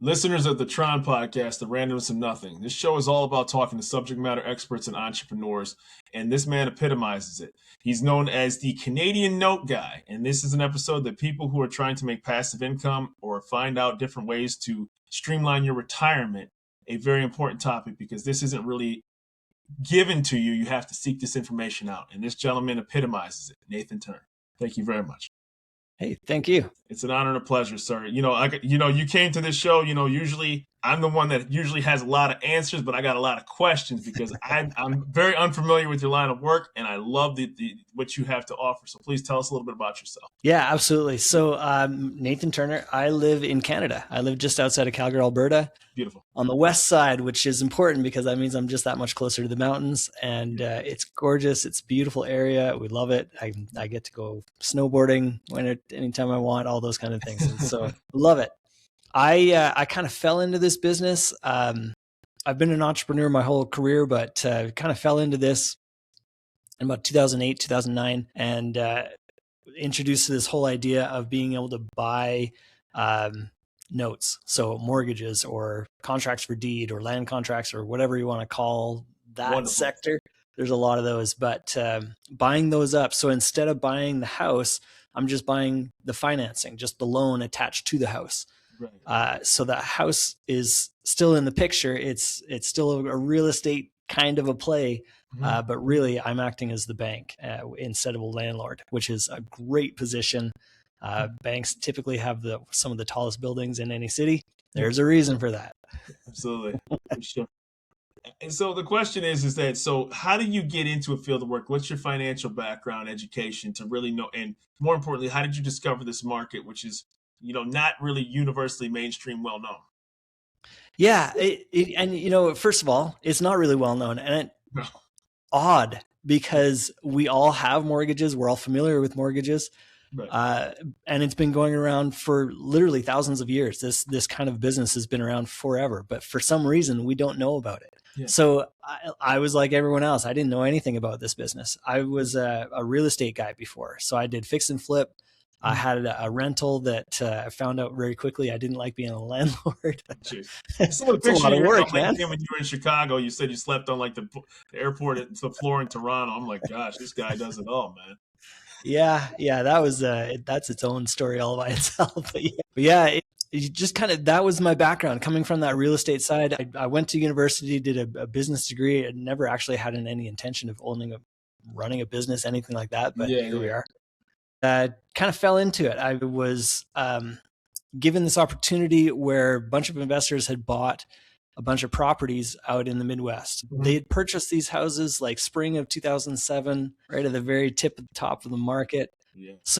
Listeners of the T.R.O.N podcast, the Randomness of Nothing. This show is all about talking to subject matter experts and entrepreneurs, and this man epitomizes it. He's known as the Canadian Note Guy, and this is an episode that people who are trying to make passive income or find out different ways to streamline your retirement, a very important topic because this isn't really given to you. You have to seek this information out, and this gentleman epitomizes it. Nathan Turner. Thank you very much. Hey, thank you. It's an honor and a pleasure, sir. You came to this show, usually I'm the one that usually has a lot of answers, but I got a lot of questions because I'm very unfamiliar with your line of work, and I love what you have to offer. So please tell us a little bit about yourself. Yeah, absolutely. So Nathan Turner, I live in Canada. I live just outside of Calgary, Alberta. Beautiful. On the west side, which is important because that means I'm just that much closer to the mountains, and it's gorgeous. It's a beautiful area. We love it. I get to go snowboarding anytime I want, all those kind of things. And so love it. I kind of fell into this business. I've been an entrepreneur my whole career, but kind of fell into this in about 2008, 2009, and introduced to this whole idea of being able to buy notes. So mortgages or contracts for deed or land contracts or whatever you want to call that Wonderful. Sector. There's a lot of those, but buying those up. So instead of buying the house, I'm just buying the financing, just the loan attached to the house. Right. So the house is still in the picture. It's still a real estate kind of a play, but really I'm acting as the bank instead of a landlord, which is a great position. Banks typically have some of the tallest buildings in any city. There's a reason for that. Absolutely. For sure. And so the question is that, so how do you get into a field of work? What's your financial background, education to really know? And more importantly, how did you discover this market, which is, not really universally mainstream, well known? Yeah. And first of all, it's not really well known, and odd because we all have mortgages. We're all familiar with mortgages. Right. And it's been going around for literally thousands of years. This kind of business has been around forever, but for some reason we don't know about it. Yeah. So I was like everyone else. I didn't know anything about this business. I was a real estate guy before. So I did fix and flip. I had a rental that I found out very quickly I didn't like being a landlord. It's a lot of work, man. When you were in Chicago, you said you slept on like the airport at the floor in Toronto. I'm like, gosh, this guy does it all, man. Yeah, that was that's its own story all by itself. But it just kind of, that was my background coming from that real estate side. I went to university, did a business degree. I never actually had any intention of running a business, anything like that. But here we are. Kind of fell into it. I was given this opportunity where a bunch of investors had bought a bunch of properties out in the Midwest. Mm-hmm. They had purchased these houses like spring of 2007, right at the very top of the market. Yeah. So,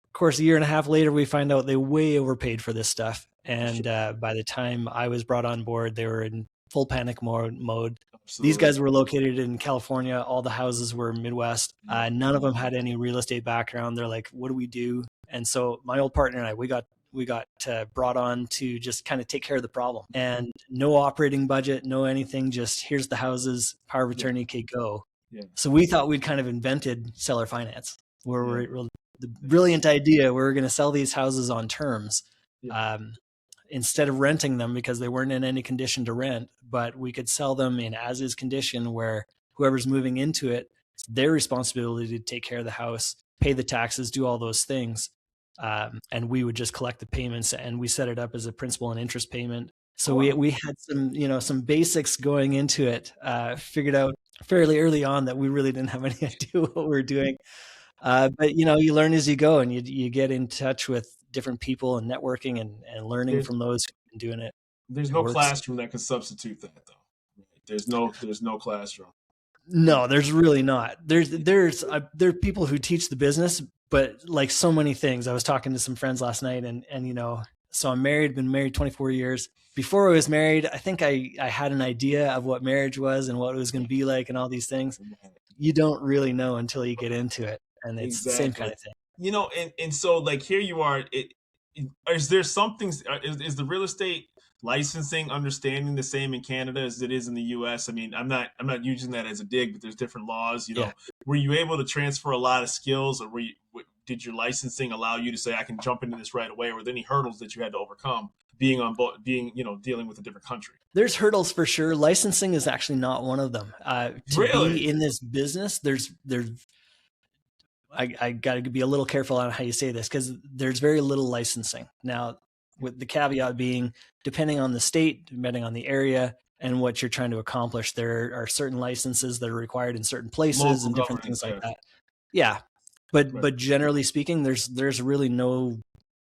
of course, a year and a half later, we find out they way overpaid for this stuff. And by the time I was brought on board, they were in full panic mode. Absolutely. These guys were located in California. All the houses were Midwest. None of them had any real estate background. They're like, what do we do? And so my old partner and I, we got brought on to just kind of take care of the problem, and no operating budget, no anything, just here's the houses, power of attorney, go. Yeah. So we thought we'd kind of invented seller finance, where we're the brilliant idea. We're going to sell these houses on terms. Yeah. Instead of renting them because they weren't in any condition to rent, but we could sell them in as is condition where whoever's moving into it, it's their responsibility to take care of the house, pay the taxes, do all those things. And we would just collect the payments, and we set it up as a principal and interest payment. So we had some basics going into it, figured out fairly early on that we really didn't have any idea what we were doing. But you learn as you go, and you get in touch with different people and networking and learning from those who've been doing it. There's no classroom that can substitute that, though. There's no classroom. No, there's really not. There are people who teach the business, but like so many things. I was talking to some friends last night, and so I'm married, been married 24 years. Before I was married, I think I had an idea of what marriage was and what it was going to be like and all these things. You don't really know until you get into it, and it's the same kind of thing. And so like here you are. Is there something? Is the real estate licensing understanding the same in Canada as it is in the U.S.? I mean, I'm not using that as a dig, but there's different laws. Were you able to transfer a lot of skills, or did your licensing allow you to say, I can jump into this right away? Or were there any hurdles that you had to overcome being on both, dealing with a different country? There's hurdles for sure. Licensing is actually not one of them. To Really? be in this business, I got to be a little careful on how you say this, because there's very little licensing. Now, with the caveat being, depending on the state, depending on the area, and what you're trying to accomplish, there are certain licenses that are required in certain places Local and different things like that. Yeah. But generally speaking, there's really no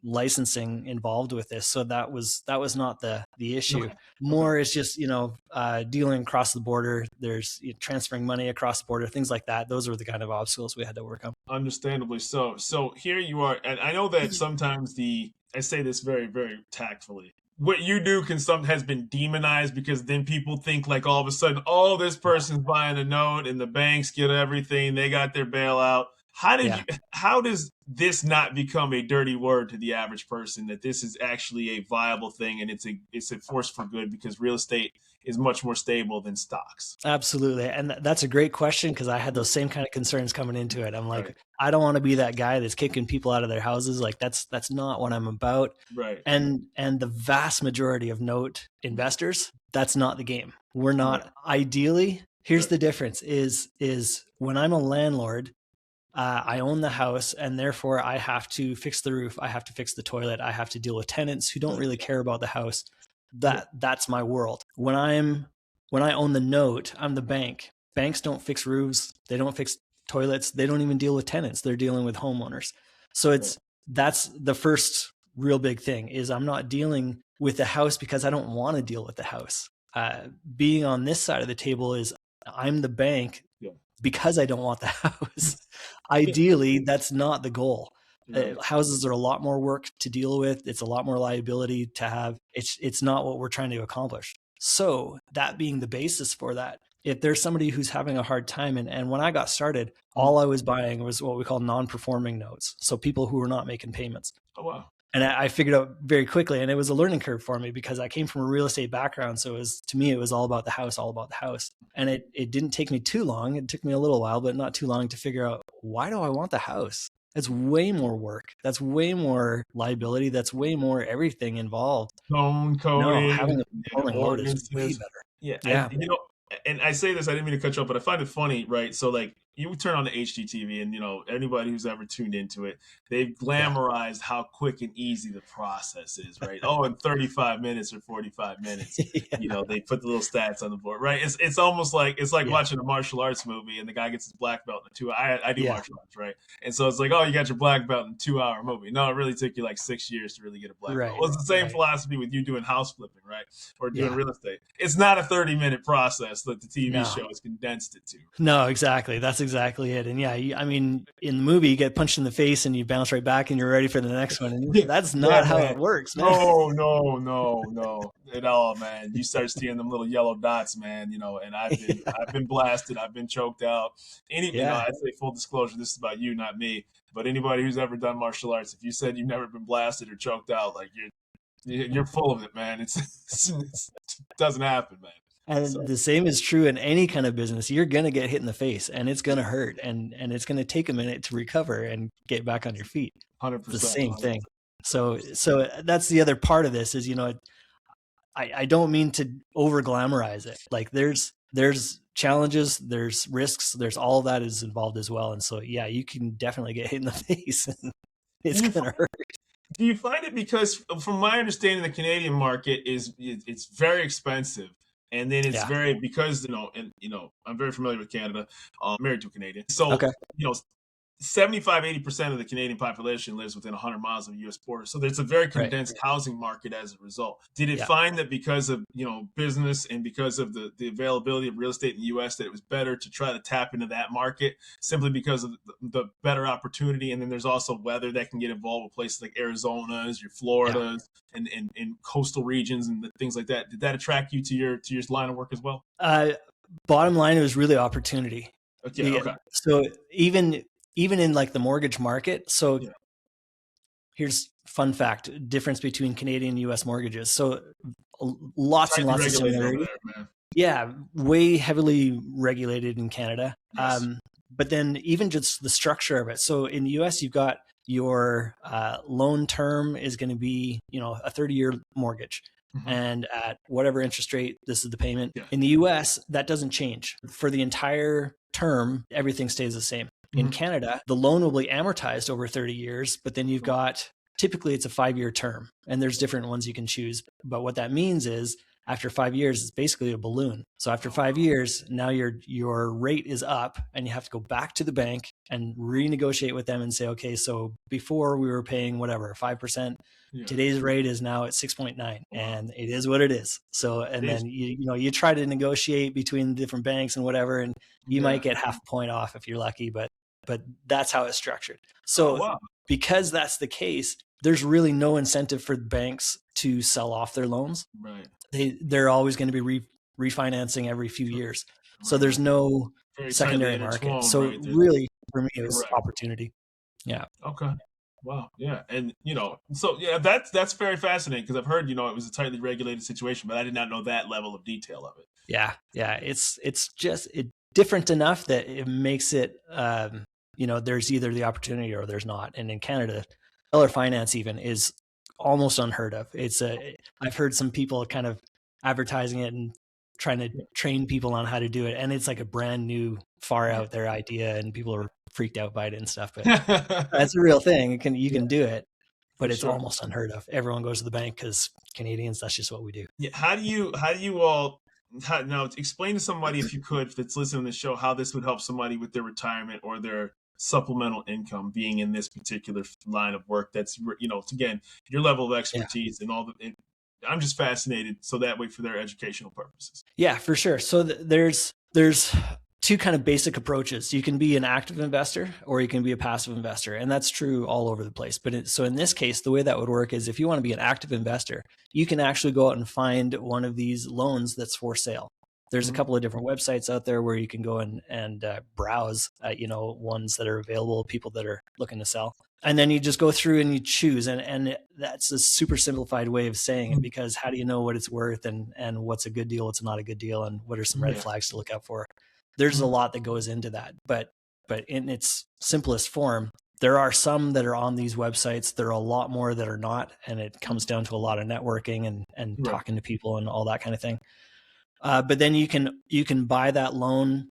licensing involved with this. So that was not the issue. More is just, dealing across the border. There's transferring money across the border, things like that. Those were the kind of obstacles we had to overcome. Understandably so. So here you are, and I know that sometimes I say this very, very tactfully, what you do has been demonized, because then people think like all of a sudden, oh, this person's buying a note and the banks get everything, they got their bailout. How does this not become a dirty word to the average person, that this is actually a viable thing and it's a force for good, because real estate is much more stable than stocks? Absolutely. And that's a great question, because I had those same kind of concerns coming into it. I'm like, I don't want to be that guy that's kicking people out of their houses. Like that's not what I'm about. Right. And the vast majority of note investors, that's not the game. We're not ideally. Here's the difference is when I'm a landlord, I own the house, and therefore I have to fix the roof. I have to fix the toilet. I have to deal with tenants who don't really care about the house. That's my world. When I own the note, I'm the bank. Banks don't fix roofs. They don't fix toilets. They don't even deal with tenants. They're dealing with homeowners. So that's the first real big thing, is I'm not dealing with the house because I don't want to deal with the house. Being on this side of the table is I'm the bank because I don't want the house. Ideally, that's not the goal. Houses are a lot more work to deal with. It's a lot more liability to have. It's not what we're trying to accomplish. So that being the basis for that, if there's somebody who's having a hard time, and when I got started, all I was buying was what we call non-performing notes. So people who were not making payments. Oh, wow. And I figured out very quickly, and it was a learning curve for me because I came from a real estate background. So to me, it was all about the house. And it didn't take me too long. It took me a little while, but not too long to figure out, why do I want the house? That's way more work. That's way more liability. That's way more everything involved. Tone coding. No, having a performing note is way better. Yeah. And I say this, I didn't mean to cut you off, but I find it funny, right? So like you turn on the HGTV, and anybody who's ever tuned into it, they've glamorized how quick and easy the process is, right? Oh, in 35 minutes or 45 minutes, they put the little stats on the board, right? It's almost like watching a martial arts movie, and the guy gets his black belt in 2 hours. I do martial arts, right? And so it's like, oh, you got your black belt in a 2-hour movie. No, it really took you like 6 years to really get a black belt. Well, it's the same philosophy with you doing house flipping, right? Or doing real estate. It's not a 30-minute process that the TV show has condensed it to. No, exactly. That's exactly it. And in the movie, you get punched in the face and you bounce right back and you're ready for the next one. And that's not how it works, man. No, at all, man. You start seeing them little yellow dots, man. And I've been blasted. I've been choked out. I say full disclosure, this is about you, not me. But anybody who's ever done martial arts, if you said you've never been blasted or choked out, like you're full of it, man. It doesn't happen, man. And the same is true in any kind of business. You're going to get hit in the face, and it's going to hurt, and it's going to take a minute to recover and get back on your feet. 100%. It's the same thing. So that's the other part of this is, I don't mean to over glamorize it. Like there's challenges, there's risks, there's all that is involved as well. And so, you can definitely get hit in the face and it's going to hurt. Do you find it, because from my understanding, the Canadian market it's very expensive. And then it's because, I'm very familiar with Canada. I'm married to a Canadian. So, 75-80% of the Canadian population lives within 100 miles of the U.S. border. So there's a very condensed housing market as a result. Did it find that because of, business and because of the availability of real estate in the U.S., that it was better to try to tap into that market simply because of the better opportunity? And then there's also weather that can get involved with places like Arizona's, your Florida's, and coastal regions and things like that. Did that attract you to your line of work as well? Bottom line, it was really opportunity. Okay. So even in like the mortgage market. So here's fun fact, difference between Canadian and US mortgages. So lots and lots of similarity. Way heavily regulated in Canada. Yes. But then even just the structure of it. So in the US, you've got your loan term is going to be, a 30-year mortgage. Mm-hmm. And at whatever interest rate, this is the payment. Yeah. In the US, that doesn't change. For the entire term, everything stays the same. In Canada, the loan will be amortized over 30 years, but then you've got, typically it's a 5-year term, and there's different ones you can choose. But what that means is after 5 years, it's basically a balloon. So after 5 years, now your rate is up, and you have to go back to the bank and renegotiate with them and say, okay, so before we were paying whatever, 5%, today's rate is now at 6.9, and it is what it is. So, and then you try to negotiate between different banks and whatever, and you might get half a point off if you're lucky, but that's how it's structured. So because that's the case, there's really no incentive for banks to sell off their loans. Right. They're always going to be refinancing every few years. So there's no secondary market. So really, for me, it was opportunity. Yeah. Okay. Wow. Yeah. And, so yeah, that's very fascinating, because I've heard, it was a tightly regulated situation, but I did not know that level of detail of it. Yeah. Yeah. It's just different enough that it makes it, there's either the opportunity or there's not. And in Canada, seller finance even is almost unheard of. I've heard some people kind of advertising it and trying to train people on how to do it. And it's like a brand new, far out there idea, and people are freaked out by it and stuff, but that's a real thing. You can do it, but it's almost unheard of. Everyone goes to the bank because Canadians, that's just what we do. Yeah. How do you all, now explain to somebody, if you could, that's listening to the show, how this would help somebody with their retirement or their supplemental income being in this particular line of work. That's, again, your level of expertise and all the, I'm just fascinated. So that way, for their educational purposes. Yeah, for sure. So there's two kind of basic approaches. You can be an active investor or you can be a passive investor. And that's true all over the place. But so in this case, the way that would work is if you want to be an active investor, you can actually go out and find one of these loans that's for sale. There's a couple of different websites out there where you can go and browse, ones that are available, people that are looking to sell. And then you just go through and you choose. And that's a super simplified way of saying it, because how do you know what it's worth and what's a good deal, what's not a good deal, and what are some red flags to look out for? There's a lot that goes into that. But in its simplest form, there are some that are on these websites. There are a lot more that are not. And it comes down to a lot of networking and talking to people and all that kind of thing. But then you can buy that loan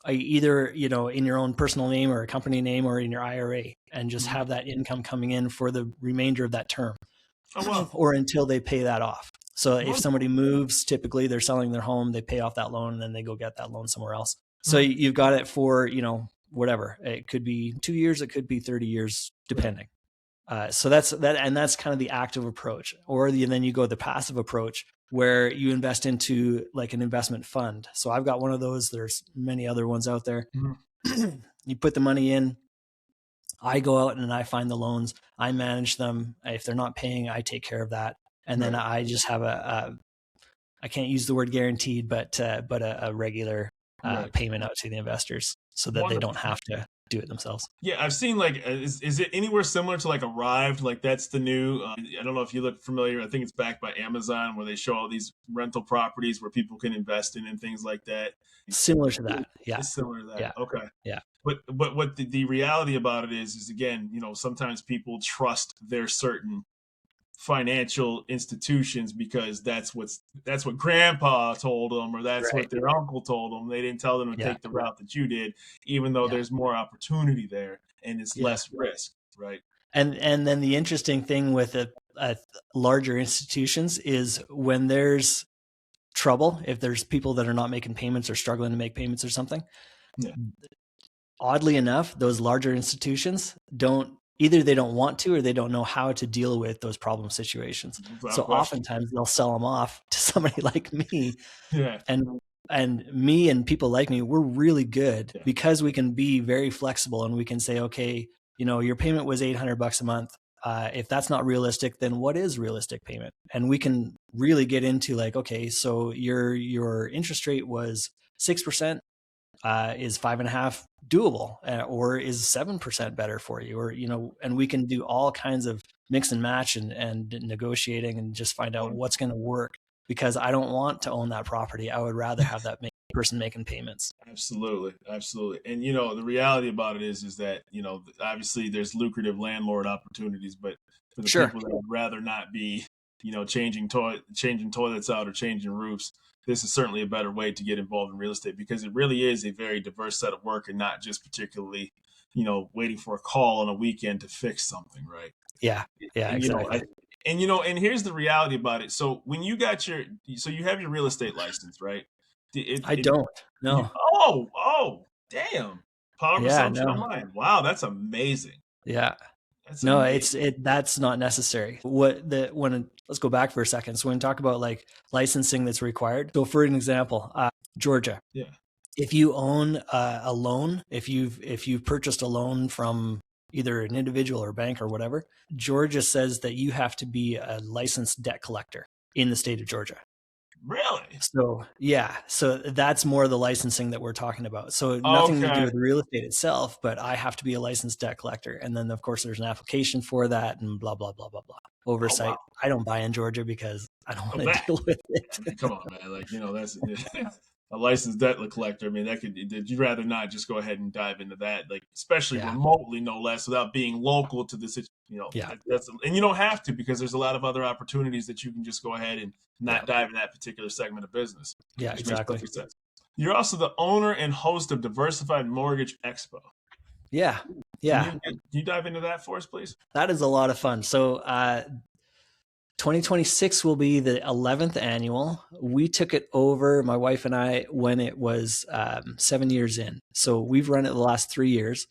either, in your own personal name or a company name or in your IRA, and just have that income coming in for the remainder of that term or until they pay that off. So if somebody moves, typically they're selling their home, they pay off that loan, and then they go get that loan somewhere else. So you've got it for, whatever. It could be 2 years, it could be 30 years, depending. So that's that. And that's kind of the active approach. Or then you go the passive approach, where you invest into like an investment fund. So I've got one of those. There's many other ones out there. You put the money in, I go out and I find the loans, I manage them. If they're not paying, I take care of that. And then I just have I can't use the word guaranteed, but a regular payment out to the investors so that they don't have to do it themselves. Yeah, I've seen is it anywhere similar to like Arrived? Like that's the new, I don't know if you look familiar. I think it's backed by Amazon, where they show all these rental properties where people can invest in and things like that. Similar to that. Yeah. It's similar to that. Yeah. Okay. Yeah. But what the reality about it is again, sometimes people trust their certain financial institutions because that's what grandpa told them, or that's what their uncle told them. They didn't tell them to take the route that you did, even though there's more opportunity there and it's less risk, right? And then the interesting thing with larger institutions is when there's trouble, if there's people that are not making payments or struggling to make payments or something, oddly enough, those larger institutions either they don't want to or they don't know how to deal with those problem situations. So oftentimes they'll sell them off to somebody like me. And me and people like me, we're really good because we can be very flexible, and we can say, okay, your payment was $800 a month. If that's not realistic, then what is realistic payment? And we can really get into like, okay, so your interest rate was 6%. Is 5.5 doable, or is 7% better for you? Or, and we can do all kinds of mix and match and negotiating and just find out what's going to work, because I don't want to own that property. I would rather have that make person making payments. Absolutely. Absolutely. And, the reality about it is that, obviously there's lucrative landlord opportunities, but for the Sure. people that would rather not be, changing toilets out or changing roofs, this is certainly a better way to get involved in real estate, because it really is a very diverse set of work, and not just particularly, waiting for a call on a weekend to fix something. Right. Yeah. Yeah, And, exactly. and here's the reality about it. So when you you have your real estate license, right? I don't. No. Damn. Power of Yeah, assumption no. on mine. Wow, that's amazing. Yeah. That's No, amazing. that's not necessary. Let's go back for a second. So when we talk about like licensing that's required. So for an example, Georgia, Yeah. if you own a loan, if you've purchased a loan from either an individual or bank or whatever, Georgia says that you have to be a licensed debt collector in the state of Georgia. Really? So yeah, so that's more the licensing that we're talking about. So nothing to do Okay. with real estate itself, but I have to be a licensed debt collector. And then of course there's an application for that and blah, blah, blah, blah, blah. Oh, wow. Oversight. I don't buy in Georgia because I don't Oh, want to deal with it. I mean, come on, man. Like, that's a licensed debt collector. I mean, did you rather not just go ahead and dive into that, like, especially Yeah. remotely, no less, without being local to the situation, Yeah. and you don't have to, because there's a lot of other opportunities that you can just go ahead and not dive in that particular segment of business. Yeah, Which exactly. makes perfect sense. You're also the owner and host of Diversified Mortgage Expo. Yeah. Yeah. Can you dive into that for us, please? That is a lot of fun. So 2026 will be the 11th annual. We took it over, my wife and I, when it was 7 years in. So we've run it the last 3 years,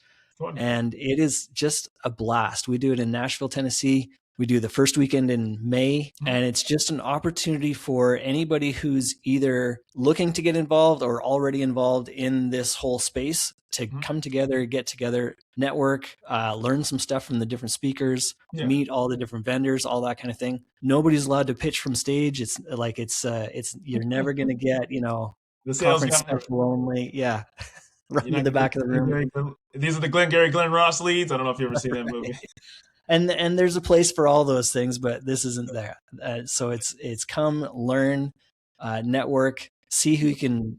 and it is just a blast. We do it in Nashville, Tennessee. We do the first weekend in May, and it's just an opportunity for anybody who's either looking to get involved or already involved in this whole space to come together, get together, network, learn some stuff from the different speakers, meet all the different vendors, all that kind of thing. Nobody's allowed to pitch from stage. It's like you're never going to get, the sales conference guy special only. Yeah. Run to the back of the room. These are the Glenn Ross leads. I don't know if you ever seen that movie. And there's a place for all those things, but this isn't there. So it's come, learn, network, see who you can,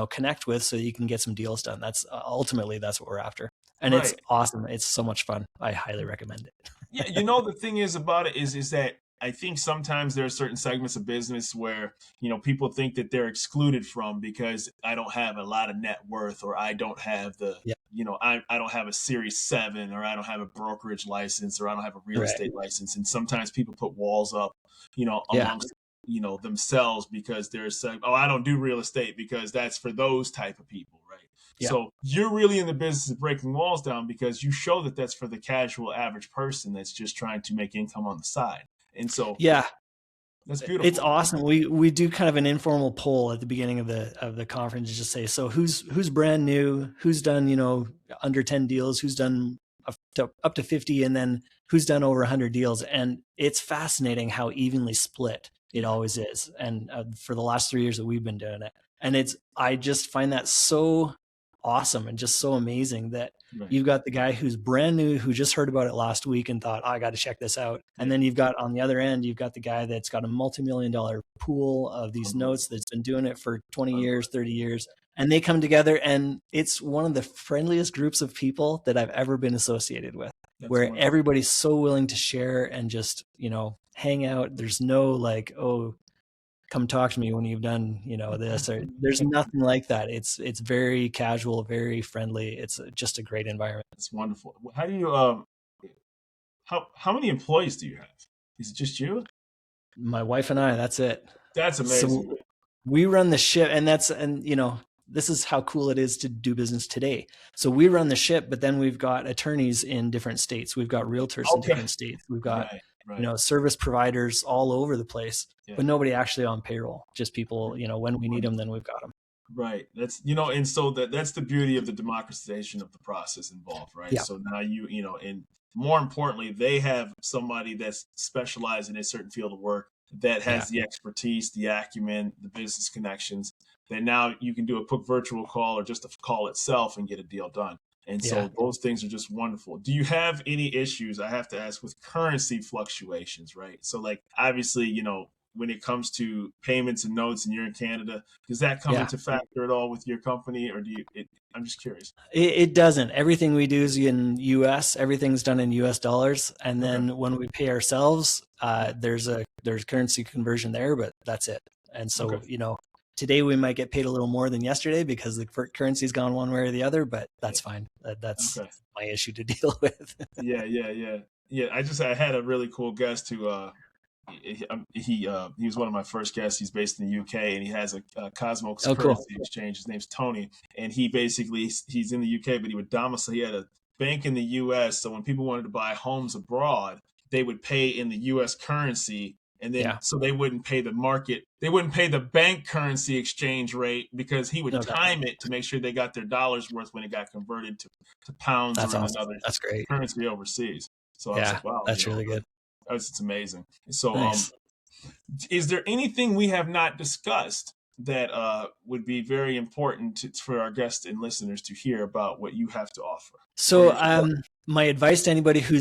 connect with, so you can get some deals done. That's ultimately that's what we're after, and it's awesome. It's so much fun. I highly recommend it. Yeah, the thing is about it is that I think sometimes there are certain segments of business where, people think that they're excluded from because I don't have a lot of net worth, or I don't have I don't have a Series 7, or I don't have a brokerage license, or I don't have a real estate license. And sometimes people put walls up, amongst, themselves, because they're saying, oh, I don't do real estate because that's for those type of people. Right. Yeah. So you're really in the business of breaking walls down, because you show that that's for the casual average person that's just trying to make income on the side. And so, yeah, that's beautiful. It's awesome. We do kind of an informal poll at the beginning of the conference to just say, so who's brand new, who's done, under 10 deals, who's done up to 50, and then who's done over 100 deals. And it's fascinating how evenly split it always is. And for the last 3 years that we've been doing it, and I just find that so awesome and just so amazing that you've got the guy who's brand new, who just heard about it last week and thought, oh, I got to check this out. And then you've got on the other end, you've got the guy that's got a multi-million-dollar pool of these notes that's been doing it for 20 years, 30 years. And they come together, and it's one of the friendliest groups of people that I've ever been associated with, where everybody's so willing to share and just, hang out. There's no like, oh, come talk to me when you've done, this, or there's nothing like that. It's very casual, very friendly. It's just a great environment. It's wonderful. How do you, how many employees do you have? Is it just you? My wife and I, that's it. That's amazing. So we run the ship, and this is how cool it is to do business today. So we run the ship, but then we've got attorneys in different states. We've got realtors in different states. We've got, service providers all over the place, but nobody actually on payroll, just people, when we need them, then we've got them. Right. That's, and so that's the beauty of the democratization of the process involved. Right. Yeah. So now and more importantly, they have somebody that's specialized in a certain field of work that has the expertise, the acumen, the business connections, that now you can do a quick virtual call or just a call itself and get a deal done. And so those things are just wonderful. Do you have any issues, I have to ask, with currency fluctuations, right? So like, obviously, when it comes to payments and notes, and you're in Canada? Does that come into factor at all with your company, or do you? I'm just curious. It doesn't. Everything we do is in U.S. Everything's done in U.S. dollars, and then when we pay ourselves, there's currency conversion there, but that's it. And so today we might get paid a little more than yesterday because the currency's gone one way or the other, but that's fine. That's my issue to deal with. Yeah. I had a really cool guest who he was one of my first guests. He's based in the UK, and he has a 𝐸𝐞𝐭𝐚𝐢𝐥𝐬 currency exchange. His name's Tony, and he's in the UK, but he would domicile. He had a bank in the US, so when people wanted to buy homes abroad, they would pay in the US currency. And then, so they wouldn't pay the market. They wouldn't pay the bank currency exchange rate because he would time it to make sure they got their dollars worth when it got converted to pounds or another currency overseas. So I was like, wow, that's really good. It's amazing. So, is there anything we have not discussed that would be very important for our guests and listeners to hear about what you have to offer? So, my advice to anybody who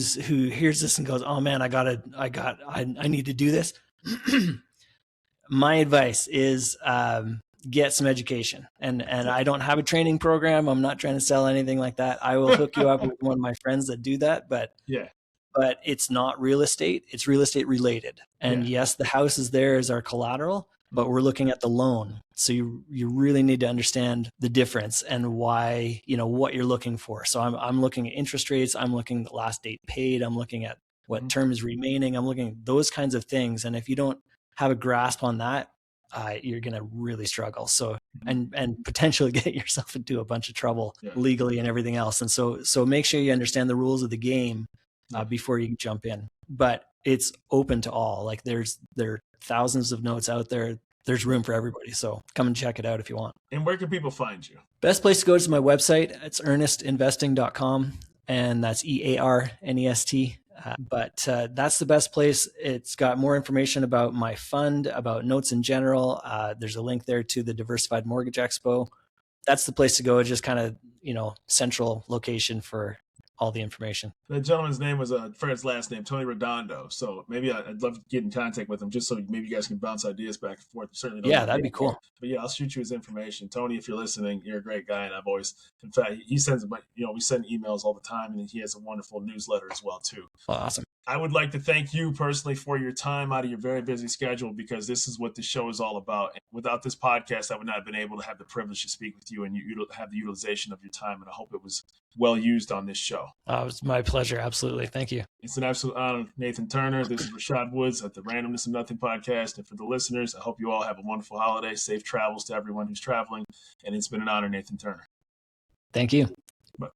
hears this and goes, "Oh man, I need to do this." My advice is get some education. And I don't have a training program. I'm not trying to sell anything like that. I will hook you up with one of my friends that do that. But it's not real estate. It's real estate related. And yes, the house is there as our collateral, but we're looking at the loan. So you really need to understand the difference and why, what you're looking for. So I'm looking at interest rates. I'm looking at the last date paid. I'm looking at what term is remaining. I'm looking at those kinds of things. And if you don't have a grasp on that, you're going to really struggle. So, and potentially get yourself into a bunch of trouble legally and everything else. And so make sure you understand the rules of the game before you jump in, but it's open to all. Like there are thousands of notes out there. There's room for everybody. So come and check it out if you want. And where can people find you? Best place to go is my website. It's earnestinvesting.com, and that's EARNEST. But that's the best place. It's got more information about my fund, about notes in general. There's a link there to the Diversified Mortgage Expo. That's the place to go. It's just kind of, central location for all the information. The gentleman's name was Fred's last name, Tony Redondo. So maybe I'd love to get in contact with him just so maybe you guys can bounce ideas back and forth. Certainly, that'd be cool. But I'll shoot you his information. Tony, if you're listening, you're a great guy, and in fact, he sends, we send emails all the time, and he has a wonderful newsletter as well too. Awesome. I would like to thank you personally for your time out of your very busy schedule, because this is what the show is all about. Without this podcast, I would not have been able to have the privilege to speak with you and you have the utilization of your time. And I hope it was well used on this show. It was my pleasure. Absolutely. Thank you. It's an absolute honor. Nathan Turner. This is Rashad Woods at the Randomness of Nothing podcast. And for the listeners, I hope you all have a wonderful holiday. Safe travels to everyone who's traveling. And it's been an honor, Nathan Turner. Thank you. Bye.